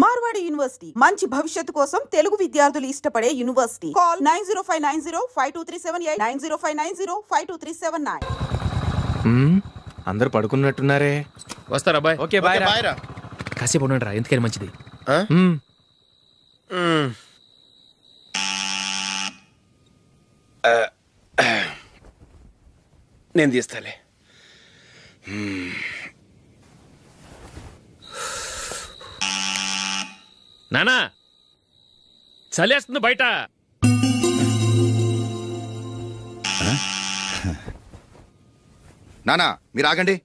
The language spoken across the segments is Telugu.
మార్వాడి యూనివర్సిటీ మంచి భవిష్యత్తు కోసం తెలుగు విద్యార్థులు ఇష్టపడే యూనివర్సిటీ. కాల్ 9059052378 9059052379. అందరూ పడుకున్నట్టున్నారే. వస్తారా బాయ్? ఓకే బాయ్ రా. కాసేపు ఉండండి రా, ఎందుకని మంచిది. నేను తీస్తాలే. నానా చలేస్తుంది బయట. నానా మీరు ఆగండి,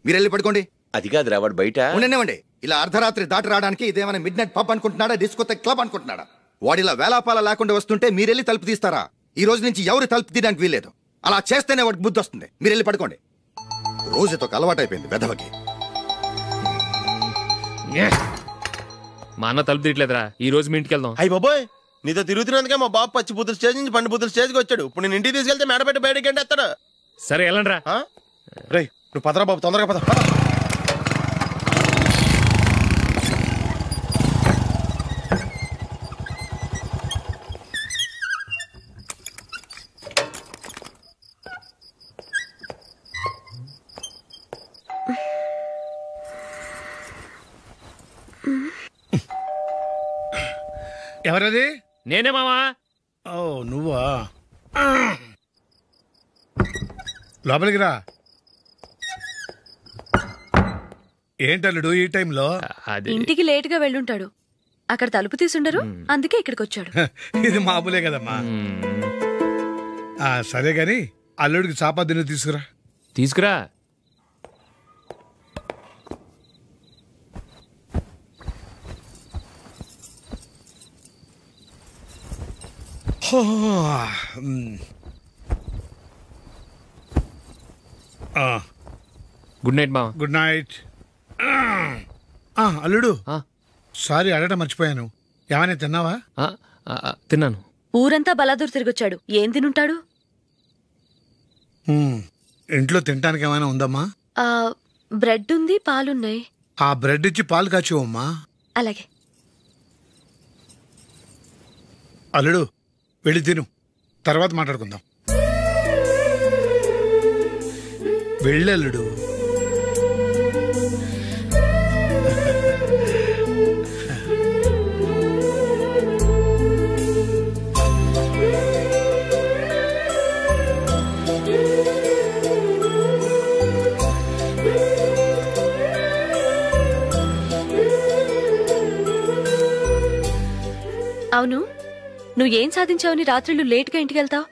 మీరు వెళ్ళి పడుకోండి. అది కాదురా, వాడు బయట ఉండనివ్వండి. ఇలా అర్ధరాత్రి దాటి రావడానికి ఇదేమైనా mid night pub అనుకుంటున్నాడా, discotheque club అనుకుంటున్నాడా? వాడిలా వేలాపాల లేకుండా వస్తుంటే మీరెళ్ళి తలుపు తీస్తారా? ఈ రోజు నుంచి ఎవరు తలుపు తీయడానికి వీల్లేదు. అలా చేస్తేనే వాడికి బుద్ధి వస్తుంది. మీరు వెళ్ళి పడుకోండి. రోజుతో అలవాటు అయిపోయింది వెధవకి. మా అన్న తలుపు తీయట్లేదురా, ఈ రోజు మీ ఇంటికి వెళ్దాం. అయ్యి బాబోయ్, నీతో తిరుగుతున్నందుకే మా బాబు పచ్చి బుద్ధుల స్టేజ్ నుంచి పండు బుద్ధుల స్టేజ్కి వచ్చాడు. ఇప్పుడు నేను ఇంటికి తీసుకెళ్తే మేడపెట్టి బయటకి ఎండేస్తాడు. సరే వెళ్ళండి రా. రే నువ్వు పదరా బాబు, తొందరగా పద. ఎవరది? నేనే మావా. ఓ నువ్వా? లోపలికి రా. ఏంటల్లుడు ఈ టైంలో? ఇంటికి లేట్ గా వెళ్ళుంటాడు, అక్కడ తలుపు తీసుండరు, అందుకే ఇక్కడికి వచ్చాడు. ఇది మామూలే కదమ్మా. సరే గాని అల్లుడికి చాపాదిని తీసుకురా. తీసుకురా. గుడ్ నైట్ మావా. Good night. అల్లుడు సారీ అడగటం మర్చిపోయాను. ఏమైనా తిన్నావా? తిన్నాను. ఊరంతా బలాదూర్ తిరిగొచ్చాడు, ఏం తినుంటాడు? ఇంట్లో తినటానికి ఏమైనా ఉందమ్మా? బ్రెడ్ ఉంది, పాలున్నాయి. ఆ బ్రెడ్ ఇచ్చి పాలు కాచివమ్మా. అలాగే. అల్లుడు వెళ్ళి తిను, తర్వాత మాట్లాడుకుందాం. వెళ్ళల్లుడు. అవును, నువ్వేం సాధించావని రాత్రులు లేట్గా ఇంటికి వెళ్తావు?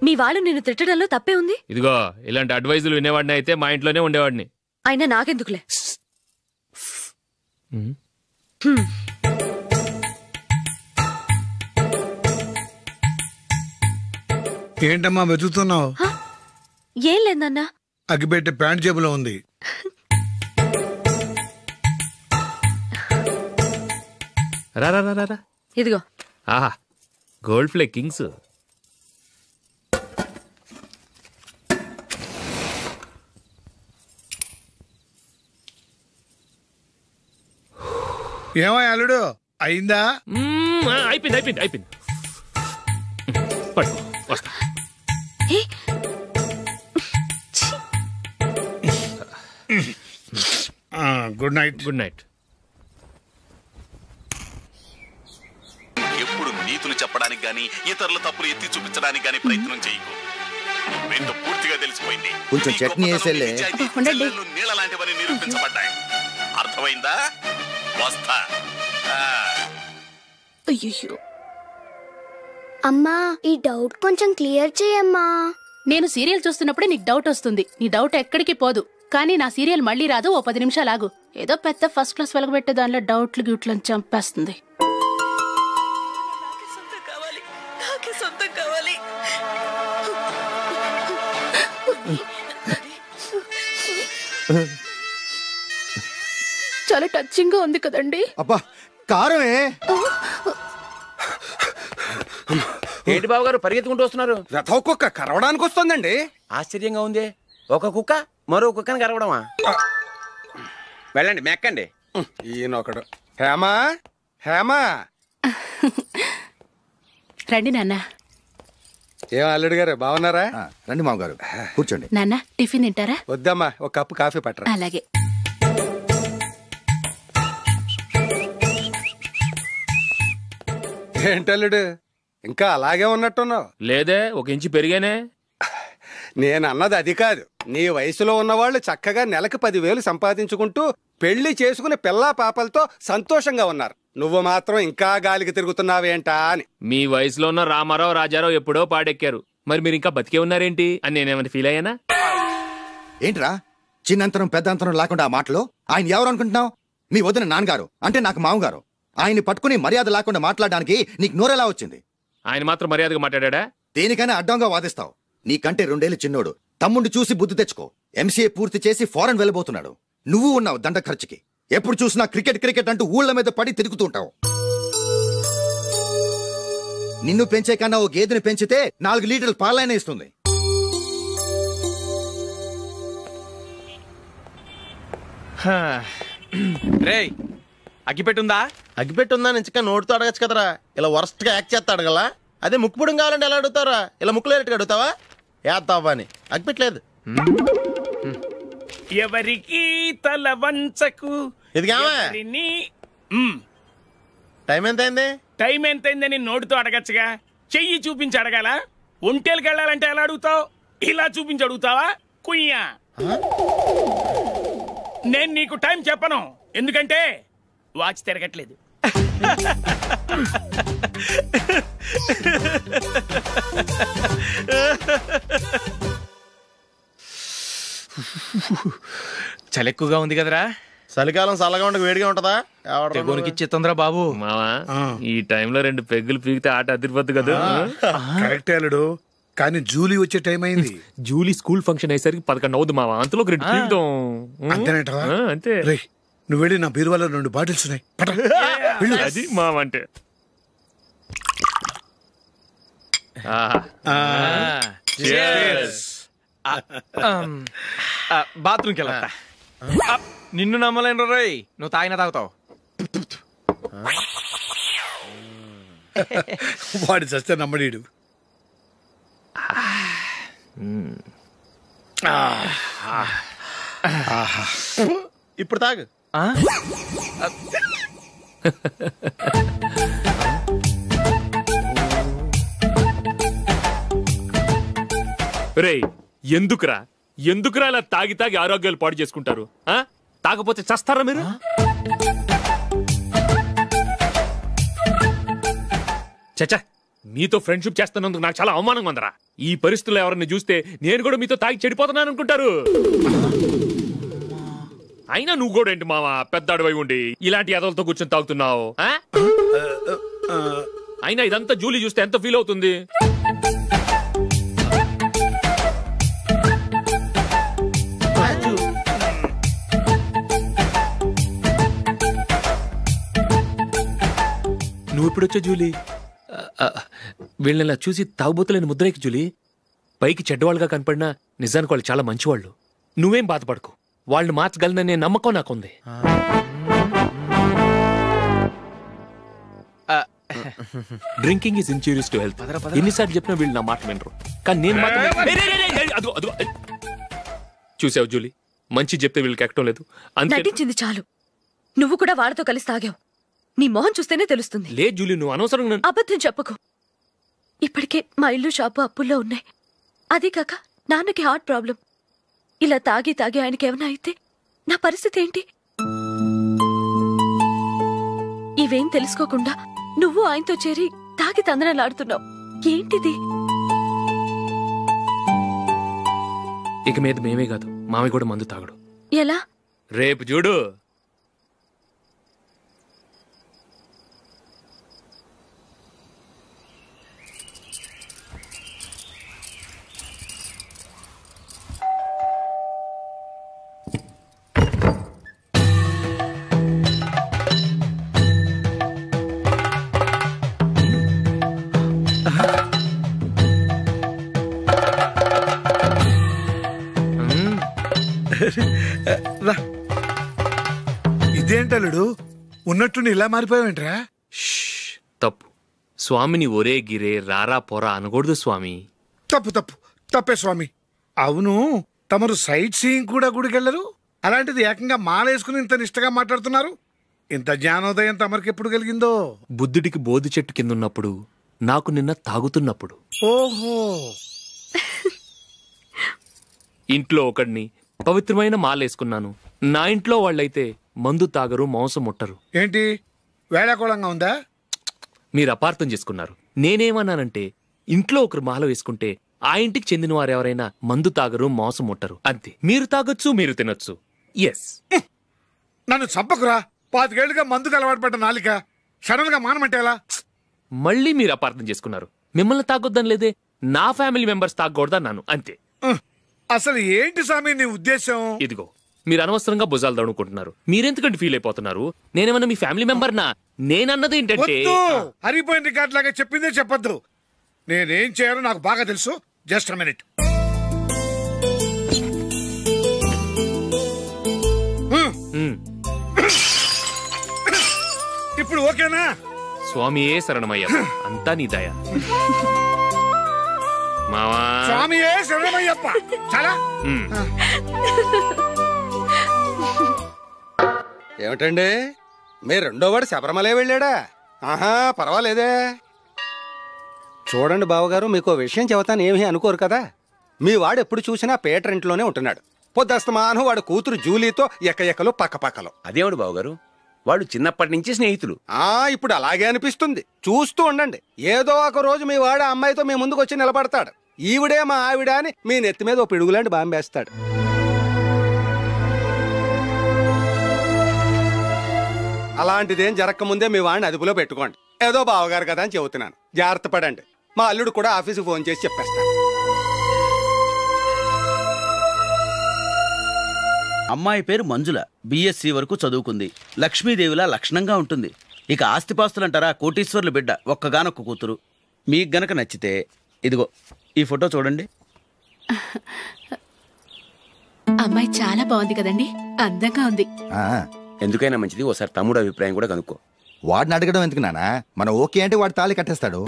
మీ వాళ్ళు నిన్ను తిట్టడంలో తప్పే ఉంది? ఇదిగో ఇలాంటి అడ్వైజులు వినేవాడిని అయితే మా ఇంట్లోనే ఉండేవాడిని. అయినా నాకెందుకులే. ఏంటమ్మా వెతుకుతున్నావు? ఏం లేదన్నా. అగ్గిపెట్టే ప్యాంట్ జేబులో ఉంది. రా రా రా రా. ఇదిగో. ఆహా, గోల్డ్ ఫ్లే కింగ్స్. ఏమో అల్లుడు అయిందా? అయిపోయింది అయిపోయింది అయిపోయింది. పట్టుకో, వస్తా. Good night. Good night. ఎప్పుడు నీతులు చెప్పడానికి గాని ఇతరుల తప్పులు ఎత్తి చూపించడానికి గాని ప్రయత్నం చేయకు. రెండు పూర్తిగా తెలిసిపోయింది. కొంచెం చట్నీ వేసేలే. నీళ్ళ లాంటివని నిరూపించబడ్డాయి. అర్థమైందా? వస్తా. అయ్యో అమ్మా, ఈ డౌట్ కొంచెం క్లియర్ చేయమ్మా. నేను సీరియల్ చూస్తున్నప్పుడే నీకు డౌట్ వస్తుంది. నీ డౌట్ ఎక్కడికి పోదు. కానీ నా సీరియల్ మళ్ళీ రాదు. ఓ 10 నిమిషాలు ఆగు. ఏదో పెద్ద ఫస్ట్ క్లాస్ వెలగబెట్టే దానిలో డౌట్లు గ్యూట్లను చంపేస్తుంది. చాలా టచింగ్ గా ఉంది కదండి. అబ్బా కారమే. ఏంటి బాబు గారు పరిగెత్తుకుంటూ వస్తున్నారు? రథ కుక్క కరవడానికి వస్తుందండి. ఆశ్చర్యంగా ఉంది. ఒక కుక్క మరో కుక్కని కరవడమా? వెళ్ళండి మెక్కండి. ఈయనొకడు హేమా హేమా రండి నాన్న. ఏం అల్లుడు గారు బాగున్నారా? రండి మామగారు కూర్చోండి. నాన్న టిఫిన్ తింటారా? వద్దమ్మా, ఒక కప్పు కాఫీ పట్టరా. అలాగే. ఏంటల్లుడు ఇంకా అలాగే ఉన్నట్టున్నావు? లేదే, ఒక ఇంచు పెరిగానే. నేను అన్నది అది కాదు. నీ వయసులో ఉన్నవాళ్ళు చక్కగా నెలకు 10,000 సంపాదించుకుంటూ పెళ్లి చేసుకుని పిల్లా పాపలతో సంతోషంగా ఉన్నారు. నువ్వు మాత్రం ఇంకా గాలికి తిరుగుతున్నావేంటా అని. మీ వయసులో ఉన్న రామారావు రాజారావు ఎప్పుడో పాడెక్కారు, మరి మీరు ఇంకా బతికే ఉన్నారేంటి అని నేనేమైనా ఫీల్ అయ్యానా? ఏంట్రా చిన్నంతరం పెద్దంతరం లేకుండా ఆ మాటలు? ఆయన ఎవరు అనుకుంటున్నావు? మీ వదిన నాన్నగారు, అంటే నాకు మామగారు. ఆయన్ని పట్టుకుని మర్యాద లేకుండా మాట్లాడడానికి నీకు నోరెలా వచ్చింది? ఆయన మాత్రం మర్యాదగా మాట్లాడా? దేనికైనా అడ్డంగా వాదిస్తావు. నీకంటే 2 ఏళ్ళు చిన్నోడు. తమ్ముడు చూసి బుద్ధి తెచ్చుకో. ఎంసీఏ పూర్తి చేసి ఫారెన్ వెళ్ళబోతున్నాడు. నువ్వు ఉన్నావు దండ ఖర్చుకి. ఎప్పుడు చూసినా క్రికెట్ క్రికెట్ అంటూ ఊళ్ళ మీద పడి తిరుగుతూ ఉంటావు. నిన్ను పెంచే కన్నా ఓ గేదెని పెంచితే 4 లీటర్ల పాలైనా ఇస్తుంది. రేయ్, అగ్గిపెట్టుందా? అగ్గిపెట్టుందా నుంచి నోటితో అడగచ్చు కదరా. ఇలా వరస్ట్ గా యాక్ట్ చేస్తా అడగలా? అదే ముక్కుపుడం కావాలంటే ఎలా అడుగుతారా? ఇలా ముక్కులేటట్టు అడుగుతావా? ఏత్తావా అని. అగ్గిపెట్టలేదు. ఎవరికి తల వంచకు. ఇది టైం ఎంతైంది? టైం ఎంతైందని నోటితో అడగచ్చుగా, చెయ్యి చూపించి అడగాల? ఒంటేలకు వెళ్ళాలంటే ఎలా అడుగుతావు? ఇలా చూపించి అడుగుతావా? కుయ్యా, నేను నీకు టైం చెప్పను, ఎందుకంటే వాచ్ తిరగట్లేదు. చలి ఎక్కువగా ఉంది కదరా? చలికాలం చల్లగా ఉండక వేడిగా ఉంటదా? తెగోనికిచ్చేతుందిరా బాబు. మావా, ఈ టైంలో 2 పెగ్గులు పీకితే ఆట అదిరిపోద్దు కదా. కరెక్టే అల్లుడు, కానీ జూలీ వచ్చే టైం అయింది. జూలీ స్కూల్ ఫంక్షన్ అయ్యేసరికి 11 అవుద్ది మావా. అంతలో 2 పీకుతాం. అంతేనేటవా? అంతే. రేయ్, నువ్వు వెళ్ళి నా బీరువాలో 2 బాటిల్స్ ఉన్నాయి. అది మావా అంటే. బాత్రూమ్కి వెళ్ళా. నిన్ను నమ్మలేను రోయ్, నువ్వు తాగినా తాగుతావు. వాడి చస్తే నమ్మడీడు. ఇప్పుడు తాగు. రేయ్, ఎందుకురా ఇలా తాగి తాగి ఆరోగ్యాలు పాడు చేసుకుంటారు? తాగపోతే చస్తారా మీరు? చచ్చా, మీతో ఫ్రెండ్షిప్ చేస్తున్నందుకు నాకు చాలా అవమానంగా ఉందరా. ఈ పరిస్థితుల్లో ఎవరిని చూస్తే నేను కూడా మీతో తాగి చెడిపోతున్నాను అనుకుంటారు. అయినా నువ్వు కూడా ఏంటి మావా, పెద్ద అడవై ఉండి ఇలాంటి ఎదలతో కూర్చొని తాగుతున్నావు? అయినా ఇదంతా జూలీ చూస్తే ఎంత ఫీల్ అవుతుంది? నువ్వు ఎప్పుడొచ్చా జూలీ? వీళ్ళని చూసి తాగుబోతులేని ముద్రేకి జూలీ. పైకి చెడ్డవాళ్ళుగా కనపడినా నిజానికి వాళ్ళు చాలా మంచివాళ్ళు. నువ్వేం బాధపడకు, వాళ్ళని మార్చగలననే నమ్మకం నాకుంది. Drinking is injurious to health. ఎన్నిసార్లు చెప్పినా వీళ్ళు నా మాట వినరు, కానీ నేను మాత్రం. చూసావు జూలీ, మంచి చెప్తే వీళ్ళకి ఎక్కడం లేదు. నటించింది చాలు. నువ్వు కూడా వాళ్ళతో కలిసి తాగావు. నీ మొహం చూస్తేనే తెలుస్తుంది. లే జూలీ, నువ్వు అనవసరంగా అబద్ధం చెప్పకు. ఇప్పటికే మా ఇల్లు షాపు అప్పుల్లో ఉన్నాయి. అదే కాక నాన్నకి హార్ట్ ప్రాబ్లం. ఇలా తాగి తాగి ఆయనకి ఏమైనా అయితే నా పరిస్థితి ఏంటి? ఇవేం తెలుసుకోకుండా నువ్వు ఆయనతో చేరి తాగి తందనలాడుతున్నావు. ఏంటిది? ఇక మీద మేమే కాదు, మావి కూడా మందు తాగడు. ఎలా? రేపు చూడు. ఇదేంటలుడు ఉన్నట్టుండి ఇలా మారిపోయావేంట్రా? తప్పు స్వామిని ఒరే గిరే రారా పోరా అనకూడదు స్వామి. తప్పే స్వామి. అవును, తమరు సైట్ సీయింగ్ కూడా గుడికెళ్లరు, అలాంటిది ఏకంగా మాలేసుకుని ఇంత నిష్టగా మాట్లాడుతున్నారు. ఇంత జ్ఞానోదయం తమరికి ఎప్పుడు కలిగిందో? బుద్ధుడికి బోధి చెట్టు కింద ఉన్నప్పుడు, నాకు నిన్న తాగుతున్నప్పుడు. ఓహో. ఇంట్లో ఒకడిని పవిత్రమైన మాలేసుకున్నాను. నా ఇంట్లో వాళ్ళైతే మందు తాగరు, మాంసం ముట్టరు. ఏంటి వేళాకోళంగా ఉందా? మీరు అపార్థం చేసుకున్నారు. నేనేమన్నానంటే ఇంట్లో ఒకరు మాల వేసుకుంటే ఆ ఇంటికి చెందిన వారు ఎవరైనా మందు తాగరు, మాంసం ముట్టరు, అంతే. మీరు తాగొచ్చు, మీరు తినొచ్చు. ఎస్. నన్ను చంపకురా. 5 ఏళ్లుగా మందుకు అలవాటు పడ్డ నాలిక సడన్ గా మానమంటే ఎలా? మళ్ళీ మీరు అపార్థం చేసుకున్నారు. మిమ్మల్ని తాగొద్దని లేదే, నా ఫ్యామిలీ మెంబర్స్ తాగకూడదన్నాను, అంతే. అసలు ఏంటి స్వామి నీ ఉద్దేశం? ఇదిగో మీరు అనవసరంగా భుజాలు దడుకుంటున్నారు. మీరెందుకంటే ఫీల్ అయిపోతున్నారు? నేనేమన్నా మీ ఫ్యామిలీ మెంబర్నా? నేనన్నది ఏంటంటే హరిపోయిన రికార్డ్ లాగా చెప్పిందే చెప్పద్దు. నేనేం చేయాలో నాకు బాగా తెలుసు. Just a minute. ఇప్పుడు ఓకేనా? స్వామియే శరణమయ్య, అంతా నీ దయ. మావా స్వామియే శరణమయ్యప్ప. చాలా ఏమిటండి మీ రెండో వాడు శబరిమలే వెళ్ళాడా? ఆహా, పర్వాలేదే. చూడండి బావగారు, మీకు విషయం చెబుతాను, ఏమీ అనుకోరు కదా. మీ వాడు ఎప్పుడు చూసినా పేటర్ ఇంట్లోనే ఉంటున్నాడు. పొద్దస్తమానం వాడు కూతురు జూలీతో ఎక్కలు పక్కపక్కలు. అదేమిడు బావగారు, వాడు చిన్నప్పటి నుంచి స్నేహితులు. ఇప్పుడు అలాగే అనిపిస్తుంది. చూస్తూ ఉండండి, ఏదో ఒక రోజు మీ వాడు అమ్మాయితో మీ ముందుకు వచ్చి నిలబడతాడు. ఈవిడే మా ఆవిడ అని మీ నెత్తి మీద ఓ పిడుగులాంటి బాంబేస్తాడు. అలాంటిదేం జరగకముందే మీ వాడిని అదుపులో పెట్టుకోండి. ఏదో బావగారు కదా అని చెబుతున్నాను, జాగ్రత్త పడండి. మా అల్లుడు కూడా ఆఫీసుకి ఫోన్ చేసి చెప్పేస్తాను. అమ్మాయి పేరు మంజుల, బిఎస్సి వరకు చదువుకుంది. లక్ష్మీదేవిలా లక్షణంగా ఉంటుంది. ఇక ఆస్తిపాస్తులంటారా, కోటీశ్వర్ల బిడ్డ, ఒక్కగానొక్క కూతురు. మీకు గనక నచ్చితే ఇదిగో ఈ ఫోటో చూడండి. అమ్మాయి చాలా బాగుంది కదండి, అందంగా ఉంది. ఎందుకైనా మంచిది ఓసారి తమ్ముడు అభిప్రాయం కూడా కనుక్కో. వాడిని అడగడం ఎందుకు నానా? మనం ఓకే అంటే వాడు తాళి కట్టేస్తాడు.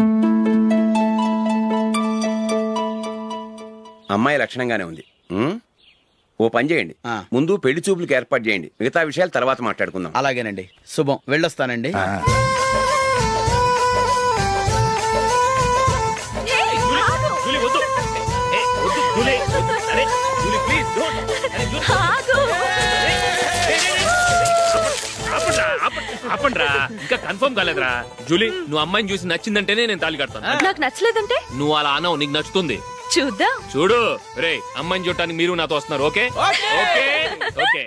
అమ్మాయి లక్షణంగానే ఉంది. ఓ పని చేయండి, ముందు పెళ్లి చూపులకు ఏర్పాటు చేయండి, మిగతా విషయాలు తర్వాత మాట్లాడుకుందాం. అలాగేనండి. శుభం, వెళ్ళొస్తానండి. ఆపండ్రా, ఇంకా కన్ఫర్మ్ కాలేదురా. జూలీ, నువ్వు అమ్మాయిని చూసి నచ్చిందంటేనే నేను తాళి కడతాను. నాకు నచ్చలేదంటే నువ్వు అలా అనవు, నీకు నచ్చుతుంది. చూద్దాం. చూడు రే, అమ్మాయిని చూడటానికి మీరు నాతో వస్తున్నారు. Okay okay okay.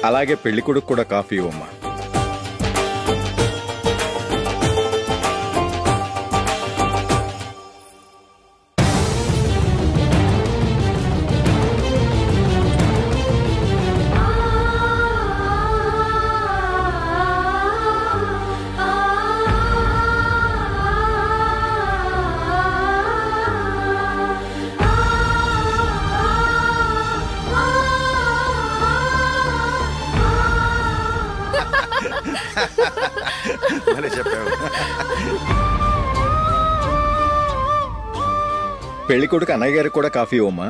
అలాగే పెళ్లి కొడుకు కూడా కాఫీ ఇవ్వమ్మా. పెళ్లి కొడుకు అన్నయ్య గారికి కూడా కాఫీ ఇవ్వమ్మా.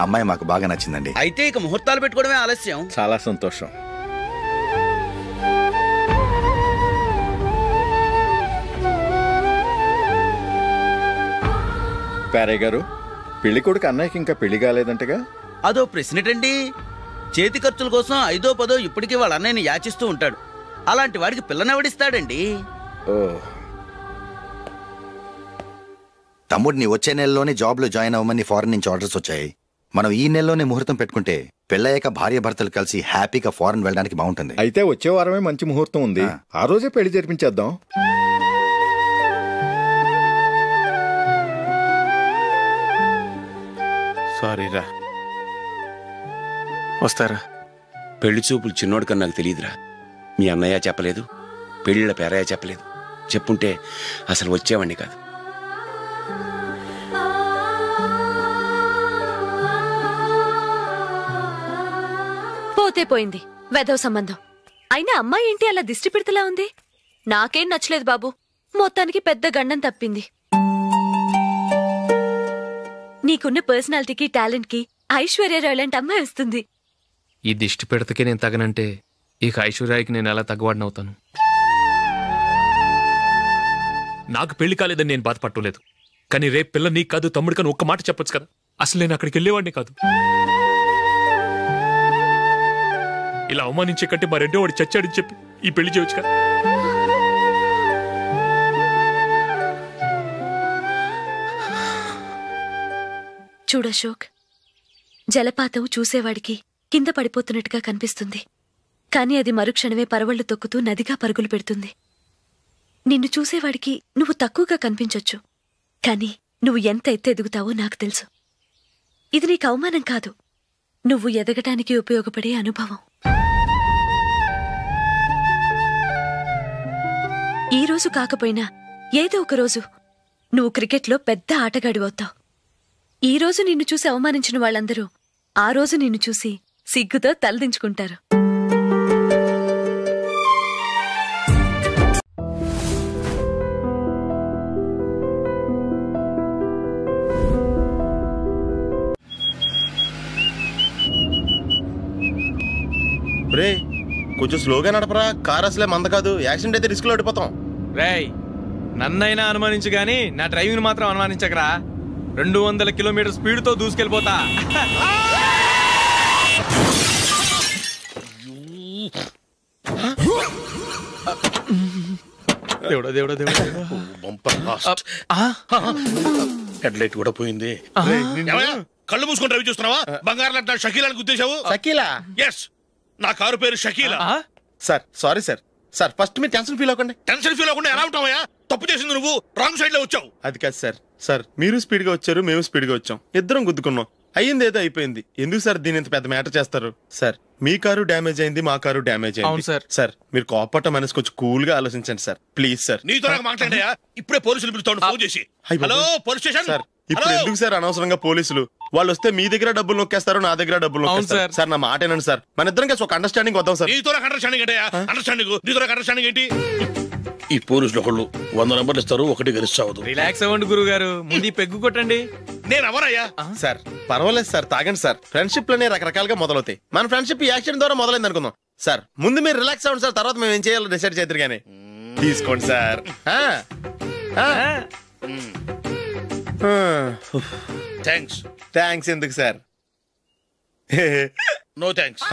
అమ్మాయి మాకు బాగా నచ్చిందండి. అయితే ఇక ముహూర్తాలు పెట్టుకోవడమే ఆలస్యం. చాలా సంతోషం. పేరయ్య గారు, పెళ్లి కొడుకు అన్నయ్యకి ఇంకా పెళ్లి కాలేదంటగా? అదో ప్రశ్నటండి. చేతి ఖర్చుల కోసం 5దో 10 ఇప్పటికీ వాళ్ళ అన్నయ్యని యాచిస్తూ ఉంటాడు. అలాంటి వాడికి పిల్లనెవడిస్తాడండి? తమ్ముడిని వచ్చే నెలలోనే జాబ్ లో జాయిన్ అవ్వమని ఫారెన్ నుంచి ఆర్డర్స్ వచ్చాయి. మనం ఈ నెలలోనే ముహూర్తం పెట్టుకుంటే పెళ్ళయ్యాక భార్య భర్తలు కలిసి హ్యాపీగా ఫారెన్ వెళ్ళడానికి బాగుంటుంది. అయితే వచ్చే వారమే మంచి ముహూర్తం ఉంది, ఆ రోజే పెళ్లి జరిపించేద్దాం. సారీరా. వస్తారా? పెళ్లి చూపులు చిన్నోడు కన్నా నాకు తెలియదురా. మీ అన్నయ్య చెప్పలేదు, పెళ్ళిళ్ళ పేరయ్య చెప్పలేదు. చెప్పుంటే అసలు వచ్చేవాడిని కాదు. పోతే పోయింది వెధవ సంబంధం. అయినా అమ్మాయి ఏంటి అలా దిష్టి పెడతలా ఉంది? నాకేం నచ్చలేదు బాబు. మొత్తానికి పెద్ద గండం తప్పింది. నీకున్న పర్సనాలిటీకి టాలెంట్ కి ఐశ్వర్యరాయ్ లాంటి అమ్మాయి వస్తుంది. ఈ దిష్టి పెడతకే నేను తగనంటే ఇక ఐశ్వర్యాకి నేను ఎలా తగ్గవాడినవుతాను? నాకు పెళ్లి కాలేదని నేను బాధపట్టలేదు, కానీ రేపు పిల్ల నీకు కాదు తమ్ముడు కానీ ఒక్క మాట చెప్పొచ్చు కదా. అసలు నేను అక్కడికి వెళ్ళేవాడిని కాదు. ఇలా అవమానించే కంటే మా రెండో వాడు చచ్చాడని చెప్పి ఈ పెళ్లి చేయొచ్చు కదా. చూడశోక్, జలపాతం చూసేవాడికి కింద పడిపోతున్నట్టుగా కనిపిస్తుంది, కానీ అది మరుక్షణమే పరవళ్లు తొక్కుతూ నదిగా పరుగులు పెడుతుంది. నిన్ను చూసేవాడికి నువ్వు తక్కువగా కనిపించొచ్చు, కానీ నువ్వు ఎంత ఎత్తు ఎదుగుతావో నాకు తెలుసు. ఇది నీకు అవమానం కాదు, నువ్వు ఎదగటానికి ఉపయోగపడే అనుభవం. ఈ రోజు కాకపోయినా ఏదో ఒక రోజు నువ్వు క్రికెట్లో పెద్ద ఆటగాడివవుతావు. ఈ రోజు నిన్ను చూసి అవమానించిన వాళ్ళందరూ ఆ రోజు నిన్ను చూసి సిగ్గుతో తలదించుకుంటారు. రే కొంచెం స్లోగా నడపరా, కార్ అసలే మంద కాదు. యాక్సిడెంట్ అయితే రిస్క్ లో ఓడిపోతాం. రేయ్, నన్నైనా అనుమానించు గాని నా డ్రైవింగ్ మాత్రం అనుమానించకరా. 200 కిలోమీటర్ స్పీడ్ తో దూసుకెళ్ళిపోతా. దేవుడా దేవుడా దేవుడా, హెడ్ లైట్ కూడా పోయింది. కళ్ళు మూసుకొని రవి చూస్తున్నావా? బంగారం లాంటి షకీలాని గుద్దేశావు. షకీలా? ఎస్, నా కారు పేరు Shakeela. Sir sorry sir. Sir first మీరు టెన్షన్ ఫీల్ అవ్వకండి. టెన్షన్ ఫీల్ అవ్వకుండా ఎలా ఉంటావయ్యా? తప్పు చేసింది నువ్వు, రాంగ్ సైడ్ లో వచ్చావు. అది కాదు సార్. సార్ మీరు స్పీడ్ గా వచ్చారు, మేము స్పీడ్ గా వచ్చాం, ఇద్దరం గుద్దుకున్నాం. అయ్యింది ఏదో అయిపోయింది. ఎందుకు సార్ దీని ఇంత పెద్ద మ్యాటర్ చేస్తారు? సార్ మీ కారు డ్యామేజ్ అయింది, మా కారు డ్యామేజ్ అయింది. సార్ మీరు కోపట్ట మనసు కొంచెం కూల్ గా ఆలోచించండి సార్, ప్లీజ్ సార్. నీతో నాకు మాట్లాడాయా? ఇప్పుడే పోలీసులు పిలుస్తాను, ఫోన్ చేసి. Hello police station. సార్ ఇప్పుడు ఎందుకు సార్ అనవసరంగా పోలీసులు? వాళ్ళు వస్తే మీ దగ్గర డబ్బులు నొక్కేస్తారు, నా దగ్గర డబ్బులు నొక్కేస్తారు. సార్ నా మాట ఏనండి సార్, మన ఇద్దరం కలిసి ఒక అండర్స్టాండింగ్ వద్దాం సార్. నీతో నాకు అండర్స్టాండింగ్ ఏంటయ్యా? అండర్స్టాండింగ్ నీతో నాకు అండర్స్టాండింగ్ ఏంటి? ఈ పోలీసులు ఒకళ్ళు 100 నెంబర్లు ఇస్తారు, ఒకటి గెలిచావదు. రిలాక్స్ అవ్వండి గురువు గారు, ముందు పెగ్గు కొట్టండి. నేను ఎవరయ్యా? సార్ పర్వాలేదు సార్, తాగండి సార్. ఫ్రెండ్షిప్ లోనే రకరకాలుగా మొదలవుతాయి. మన ఫ్రెండ్షిప్ ఈ యాక్సిడెంట్ ద్వారా మొదలైంది అనుకుందాం. సార్ ముందు మీరు రిలాక్స్ అవ్వండి సార్, తర్వాత మేము ఏం చేయాలో డిసైడ్ చేద్దరు కానీ. తీసుకోండి సార్. థ్యాంక్స్. థ్యాంక్స్ ఎందుకు సార్? No thanks.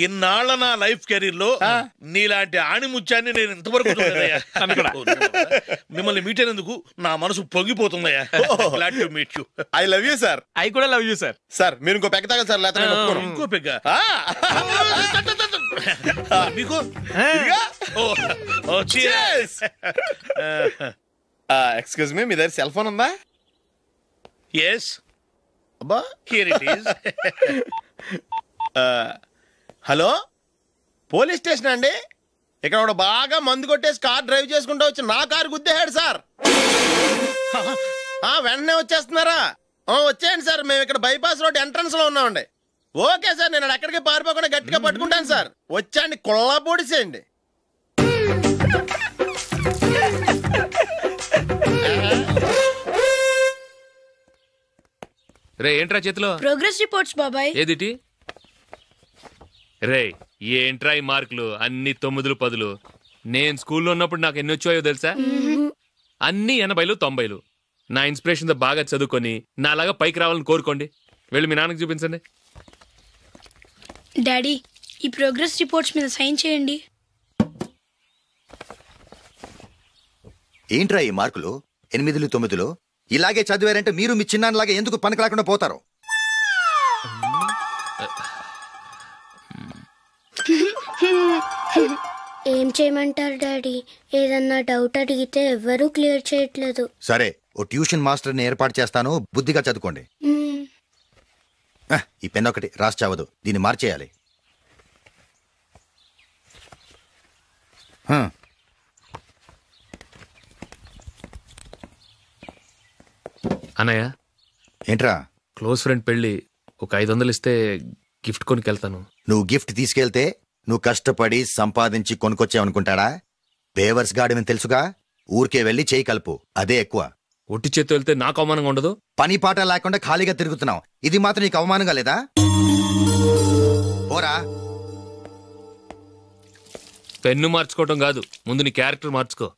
ఇన్నాళ్ళ నా లైఫ్ కెరీర్ లో నీలాంటి ఆణిముత్యాన్ని నేను ఇంతవరకు చూడలేదయ్యా. మిమ్మల్ని మీట్ అయినందుకు నా మనసు పొంగిపోతుందయ్యా. Glad to meet you. I love you sir. I కూడా లవ్ యూ సార్. సార్ మీరు ఇంకో పెగ్గ తాగండి సార్, లేకపోతే ఇంకో పెగ్గ మీకు. ఎక్స్క్యూజ్ మీ, మీ దగ్గర సెల్ ఫోన్ ఉందా? ఎస్ అబ్బా, here it is. Hello, police station అండి. ఇక్కడ ఒకడు బాగా మందు కొట్టేసి కార్ డ్రైవ్ చేసుకుంటూ వచ్చి నా కారు గుద్దేశాడు సార్. వెంటనే వచ్చేస్తున్నారా? వచ్చేయండి సార్, మేము ఇక్కడ బైపాస్ రోడ్ ఎంట్రన్స్ లో ఉన్నామండి. ఓకే సార్, నేను ఎక్కడికి పారిపోకుండా గట్టిగా పట్టుకుంటాను సార్. వచ్చాండి, కుళ్ళ పొడిసేయండి. రే ఏంట్రా చేతిలో? ప్రోగ్రెస్ రిపోర్ట్స్ బాబాయ్. ఏదిటి? రే ఏంట్రా ఈ మార్కులు అన్ని 9లు 10లు? నేను స్కూల్లో ఉన్నప్పుడు నాకు ఎన్ని వచ్చాయో తెలుసా? అన్ని 80లు 90లు. నా ఇన్స్పిరేషన్తో బాగా చదువుకొని నాలాగా పైకి రావాలని కోరుకోండి. వెళ్ళి మీ నాన్నకి చూపించండి. డాడీ, ఈ ప్రోగ్రెస్ రిపోర్ట్స్ మీద సైన్ చేయండి. ఏంట్రా ఈ మార్కులు 8, 9? ఇలాగే చదివారంటే మీరు మీ చిన్నాన్నలాగా ఎందుకు పనికిలాకుండా పోతారు? ఏం చేయమంటారు డాడీ? ఏదన్నా డౌట్ అడిగితే ఎవ్వరూ క్లియర్ చేయట్లేదు. సరే, ఓ ట్యూషన్ మాస్టర్ని ఏర్పాటు చేస్తాను, బుద్ధిగా చదువుకోండి. ఈ పెన్ ఒకటి రాసి చావదు, దీన్ని మార్చేయాలి. అన్నయ్య, ఏంట్రా? క్లోజ్ ఫ్రెండ్ పెళ్ళి, ఒక 500 ఇస్తే గిఫ్ట్ కొనుకెళ్తాను. నువ్వు గిఫ్ట్ తీసుకెళ్తే నువ్వు కష్టపడి సంపాదించి కొనుక్కొచ్చావనుకుంటాడా? బేవర్స్ గాడమని తెలుసుగా. ఊరికే వెళ్ళి చేయి కలుపు, అదే ఎక్కువ. ఒట్టి చేత్తో వెళ్తే నాకు అవమానంగా ఉండదు? పని పాట లేకుండా ఖాళీగా తిరుగుతున్నావు, ఇది మాత్రం నీకు అవమానంగా లేదా? పోరా. పెన్ను మార్చుకోవటం కాదు, ముందు నీ క్యారెక్టర్ మార్చుకో.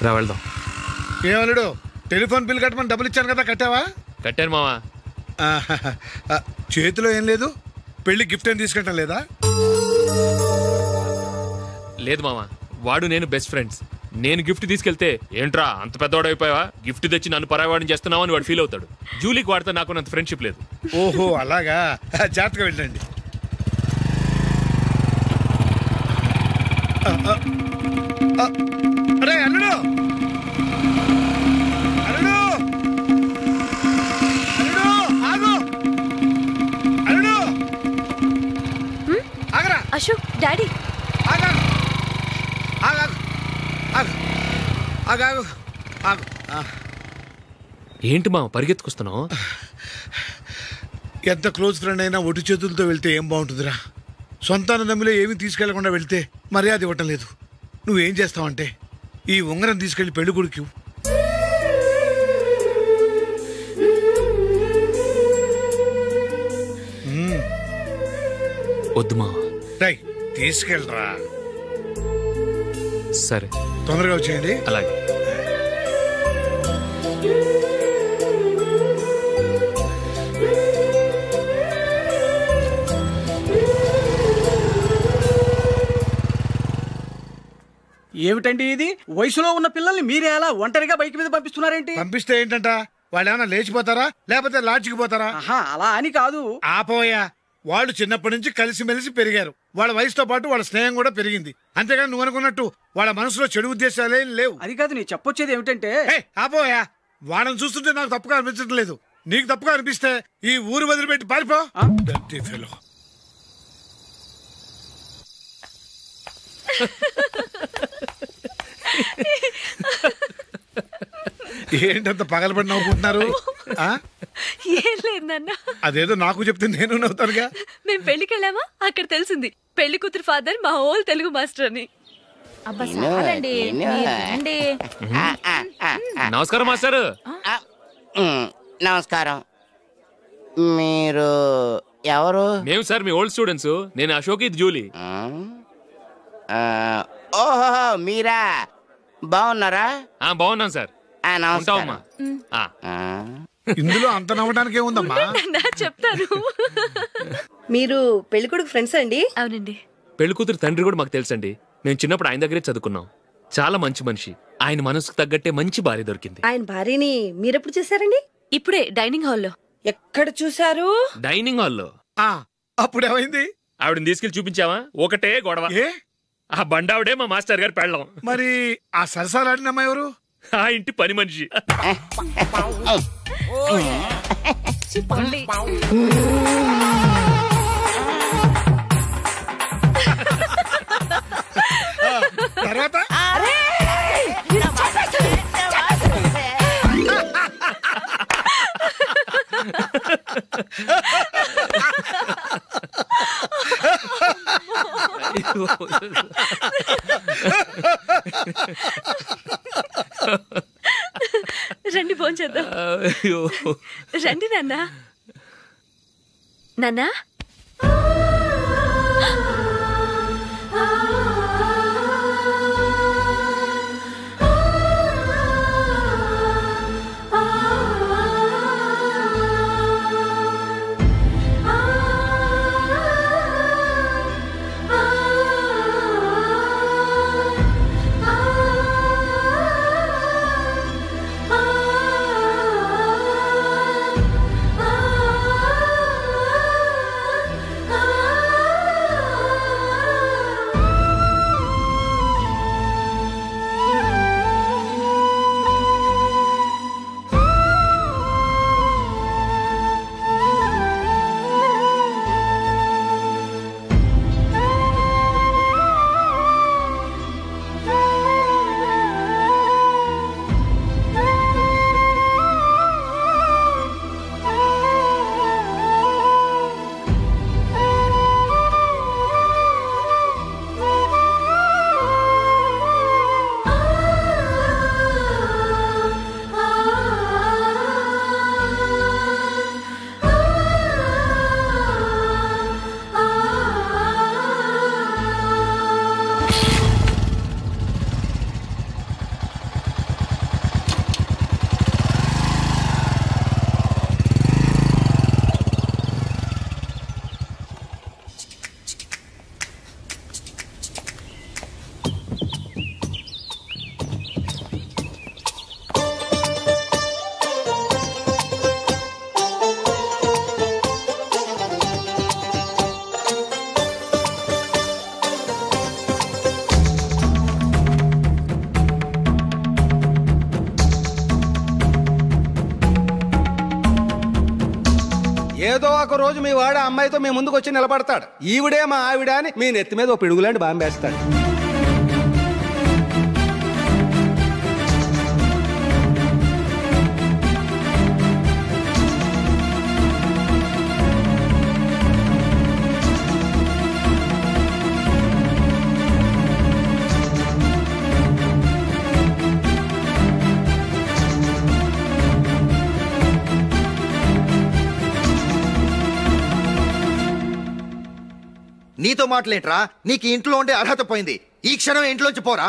రా వెళ్దాం. ఏమన్నాడు? టెలిఫోన్ బిల్ కట్టమని డబ్బులు ఇచ్చాను కదా, కట్టావా? కట్టాను మావా. చేతిలో ఏం లేదు, పెళ్లి గిఫ్ట్ ఏం తీసుకుంటాం లేదా? లేదు మావా, వాడు నేను బెస్ట్ ఫ్రెండ్స్. నేను గిఫ్ట్ తీసుకెళ్తే ఏంట్రా అంత పెద్దవాడు అయిపోయావా, గిఫ్ట్ తెచ్చి నన్ను పరాయవాడిని చేస్తున్నావు అని వాడు ఫీల్ అవుతాడు. జూలీకి వాడితే నాకు అంత ఫ్రెండ్షిప్ లేదు. ఓహో అలాగా, జాగ్రత్తగా వెళ్ళండి. అరే అల్లుడు, అల్లుడు, అల్లుడు, ఆగు, అల్లుడు, ఆగరా. అశోక్, డాడీ, ఆగు, ఆగు, ఆగు, ఆగు, ఆగు. ఏంటి మా పరిగెత్తుకొస్తున్నావు? ఎంత క్లోజ్ ఫ్రెండ్ అయినా ఒటి చేతులతో వెళ్తే ఏం బాగుంటుందిరా. సొంతాన నమ్మిలో ఏమీ తీసుకెళ్లకుండా వెళ్తే మర్యాద ఇవ్వటం లేదు. నువ్వేం చేస్తావంటే ఈ ఉంగరం తీసుకెళ్లి పెళ్లి కొడుకు వద్దు మా. తీసుకెళ్ళరా. సరే, తొందరగా వచ్చేయండి. అలాగే. ఏమిటండి ఇది? వయసులో ఉన్న పిల్లల్ని మీరే అలా ఒంటరిగా బైక్ మీద పంపిస్తున్నారేంటి? పంపిస్తే ఏంటంట, వాళ్ళు ఏమైనా లేచిపోతారా లేకపోతే లాడ్జికి పోతారా? అలా అని కాదు. ఆపోయా, వాళ్ళు చిన్నప్పటి నుంచి కలిసిమెలిసి పెరిగారు. వాళ్ళ వయసుతో పాటు వాళ్ళ స్నేహం కూడా పెరిగింది. అంతేగాని నువ్వు అనుకున్నట్టు వాళ్ళ మనసులో చెడు ఉద్దేశాలేం లేవు. అది కాదు, నేను చెప్పొచ్చేది ఏమిటంటే, ఆపోయా, వాళ్ళని చూస్తుంటే నాకు తప్పుగా అనిపించడం లేదు. నీకు తప్పుగా అనిపిస్తే ఈ ఊరు వదిలిపెట్టి పారిపో. ఏంటంత పగలబడి నవ్వుకుంటున్నారు? ఏం లేదు నాన్న. అదేదో నాకు చెప్తే నేను నవ్వుతానుగా. మేము పెళ్లికి వెళ్ళామా, అక్కడ తెలిసింది పెళ్లి కూతురు ఫాదర్ మా హోల్ తెలుగు మాస్టర్ అని. నమస్కారం మాస్టర్. నమస్కారం. మీరు ఎవరు? మేము సార్ మీ ఓల్డ్ స్టూడెంట్స్. నేను అశోక్, ఇది జూలీ. ఓహో మీరా, బాగున్నారా? బాగున్నాను సార్. ఉంటావమ్మా. ఇందులో అంత నవ్వడానికి ఏముందమ్మా? చెప్తాను. మీరు పెళ్ళికొడుకు ఫ్రెండ్స్ అండి? అవునండి. పెళ్లికూతురు తండ్రి కూడా మాకు తెలుసండి. మేము చిన్నప్పుడు ఆయన దగ్గరే చదువుకున్నాం. చాలా మంచి మనిషి. ఆయన మనసుకు తగ్గట్టే మంచి భార్య దొరికింది. ఆయన భార్యని మీరెప్పుడు చూసారండి? ఇప్పుడే డైనింగ్ హాల్లో. ఎక్కడ చూసారు? డైనింగ్ హాల్లో. అప్పుడు ఏమైంది? ఆవిడని తీసుకెళ్లి చూపించావా? ఒకటే గొడవ. ఆ బండావిడే మా మాస్టర్ గారు పెళ్ళం. మరి ఆ సరసాలాడిన అమ్మాయి ఎవరు? ఆ ఇంటి పని మనిషి. తర్వాత రండి భోంచేద్దాం. రండి నాన్న. నాన్న ఏదో ఒక రోజు మీ వాడు అమ్మాయితో మీ ముందుకు వచ్చి నిలబడతాడు. ఈవిడే మా ఆవిడ అని మీ నెత్తి మీద ఓ పిడుగులాంటి బాంబేస్తాడు. నీతో మాటలేంట్రా? నీకు ఇంట్లో ఉండే అర్హత పోయింది. ఈ క్షణం ఇంట్లోంచి పోరా.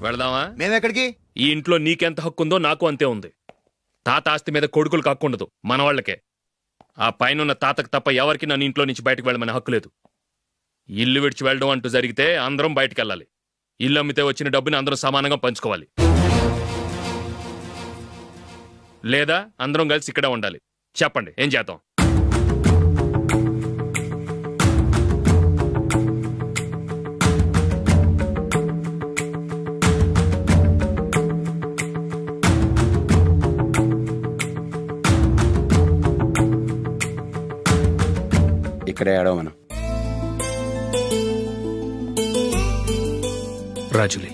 వెళదామా? మేమెక్కడికి? ఈ ఇంట్లో నీకెంత హక్కు ఉందో నాకు అంతే ఉంది. తాత ఆస్తి మీద కొడుకులు కాకుండదు, మన వాళ్ళకే. ఆ పైన తాతకు తప్ప ఎవరికి నన్ను ఇంట్లో నుంచి బయటకు వెళ్ళమని హక్కు లేదు. ఇల్లు విడిచి వెళ్ళడం అంటూ జరిగితే అందరం బయటకు వెళ్ళాలి. ఇల్లు అమ్మితే వచ్చిన డబ్బుని అందరం సమానంగా పంచుకోవాలి. లేదా అందరం కలిసి ఇక్కడే ఉండాలి. చెప్పండి, ఏం చేద్దాం? ఇక్కడే ఆడో మనం. రాజులి,